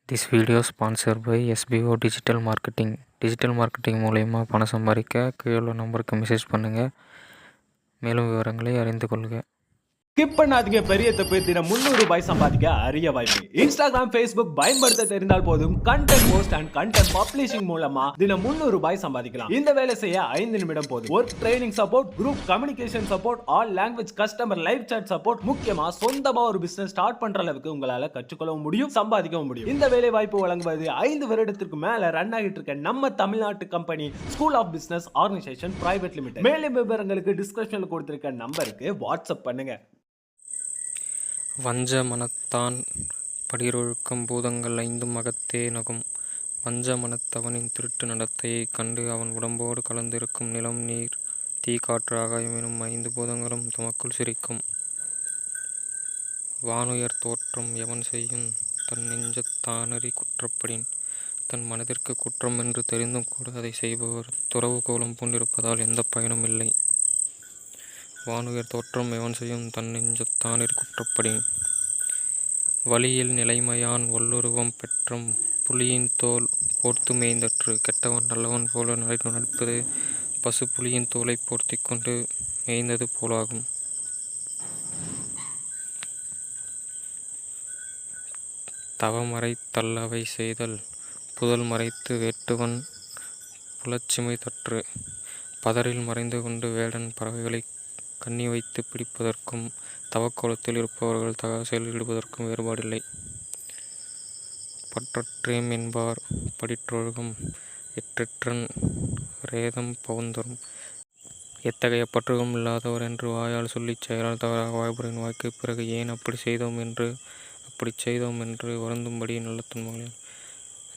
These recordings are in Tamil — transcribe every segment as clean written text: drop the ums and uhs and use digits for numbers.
This video sponsored by SBO digital marketing. Digital marketing மூலயமா பணம் சம்பாதிக்க கீழே உள்ள நம்பருக்கு மெசேஜ் பண்ணுங்கள். மேலும் விவரங்களை அறிந்து கொள்க. ஸ்கிப் பண்ணாதீங்க. பெரிய தப்பு. தினம் ₹300 சம்பாதிக்க அரிய வாய்ப்பு. இன்ஸ்டாகிராம், ஃபேஸ்புக் பயன்படுத்த தெரிந்தால் போதும். Content post and content publishing மூலமா தினம் ₹300 சம்பாதிக்கலாம். இந்த வேலை செய்ய 5 நிமிடம் போதும். Work training support, group communication support, all language customer live chat support, முக்கியமா சொந்தமா ஒரு பிசினஸ் ஸ்டார்ட் பண்ற அளவுக்கு உங்களால கற்றுக்கொள்ளவும் முடியும், சம்பாதிக்கவும் முடியும். இந்த வேலை வாய்ப்பு வழங்குவது 5 வருடத்திற்கு மேல ரன் ஆகிட்டு இருக்க நம்ம தமிழ்நாட்டு company school of business organisation private limited. மேலும் விவரங்களுக்கு டிஸ்கிரிப்ஷன்ல கொடுத்திருக்க நம்பருக்கு வாட்ஸ்அப் பண்ணுங்க. வஞ்ச மனத்தான் படிரொழுக்கம் பூதங்கள் 5 அகத்தே நகும். வஞ்ச மனத்தவனின் திருட்டு நடத்தையைக் கண்டு அவன் உடம்போடு கலந்திருக்கும் நிலம், நீர், தீ, காற்று, ஆகாயம் எனும் 5 பூதங்களும் தமக்குள் சிரிக்கும். வானுயர் தோற்றம் எவன் செய்யும் தன் நெஞ்சத் தானறி குற்றப்படின். தன் மனதிற்கு குற்றம் என்று தெரிந்தும் கூட அதை செய்பவர் துறவு கோலம் பூண்டிருப்பதால் எந்த பயனும் இல்லை. வானுயர் தோற்றம் எவன் செய்யும் தன் நெஞ்சத் தானறி குற்றப்படின். வழியில் நிலைமையான் வல்லுருவம் பெற்றம் புலியின் தோல் போர்த்து மேய்ந்தற்று. கெட்டவன் நல்லவன் போல நடிப்பது பசு புலியின் தோலை போர்த்தி கொண்டு மேய்ந்தது போலாகும். தவமறை தள்ளவை செய்தல் புதல் மறைத்து வேட்டுவன் புலச்சிமை தற்று. பதரில் மறைந்து கொண்டு வேடன் பறவைகளை கண்ணி வைத்து பிடிப்பதற்கும் தவக்கோலத்தில் இருப்பவர்கள் தகாசெயல் ஈடுபதற்கும் வேறுபாடில்லை. பற்றற்றேம் என்பார் படிற்றொழுகம் எற்றெற்றன் ரேதம் பவுந்தரும். எத்தகைய பற்றுகளும் இல்லாதவர் என்று வாயால் சொல்லிச் செயலால் தவறாக வாய்ப்புரின் வாய்க்கு பிறகு ஏன் அப்படி செய்தோம் என்று வருந்தும்படி நல்ல துன்பங்களால்.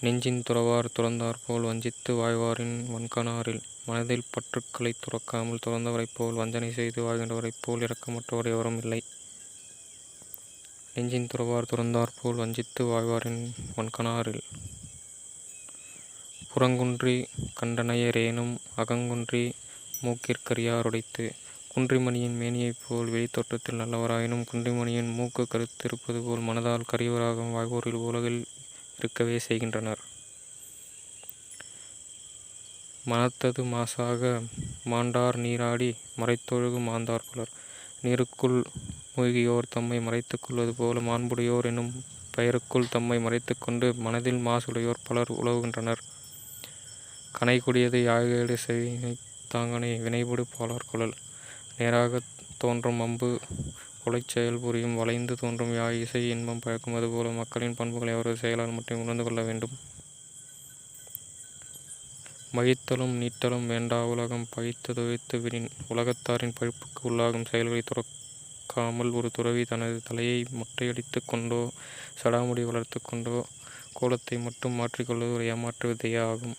நெஞ்சின் துறவார் துறந்தாற்போல் வஞ்சித்து வாழ்வாரின் வன்கணாரில். மனதில் பற்றுக்களை துறக்காமல் துறந்தவரைப் போல் வஞ்சனை செய்து வாழ்கின்றவரைப் போல் இரக்கமற்றவர் எவரும் இல்லை. நெஞ்சின் துறவார் துறந்தாற்போல் வஞ்சித்து வாழ்வாரின் வன்கணாரில். புறங்குன்றி கண்டனையரேனும் அகங்குன்றி மூக்கிற்கரியாருடைத்து. குன்றிமணியின் மேனியைப் போல் வெளித்தோற்றத்தில் நல்லவராயினும் குன்றிமணியின் மூக்கு கருத்திருப்பது போல் மனதால் கரியவராக வாழ்வோரில் உலகில் இருக்கவே செய்கின்றனர். மனத்தது மாசாக மாண்டார் நீராடி மறைத்தொழுகு மாந்தார் பலர். நீருக்குள் மூழ்கியோர் தம்மை மறைத்துக் கொள்வது போல மாண்புடையோர் என்னும் பெயருக்குள் தம்மை மறைத்து கொண்டு மனதில் மாசுடையோர் பலர் உலவுகின்றனர். கனைகொடியது யாழ்கேடு செய்வினைத் தாங்கனை வினைபடு பாலார் குழல். நேராகத் தோன்றும் அம்பு கொலைச் செயல் புரியும் வளைந்து தோன்றும் யாழ் இசை இன்பம் பயக்கும். அதுபோல மக்களின் பண்புகளை அவரது செயலால் மட்டும் உணர்ந்து கொள்ள வேண்டும். மகிழ்த்தலும் நீட்டலும் வேண்டா உலகம் பழித்ததொழித்து விடின். உலகத்தாரின் பழிப்புக்கு உள்ளாகும் செயல்களை துறக்காமல் ஒரு துறவி தனது தலையை மொட்டையடித்து கொண்டோ சடாமுடி வளர்த்து கொண்டோ கோலத்தை மட்டும் மாற்றிக்கொள்வது ஒரு ஏமாற்று வித்தையே ஆகும்.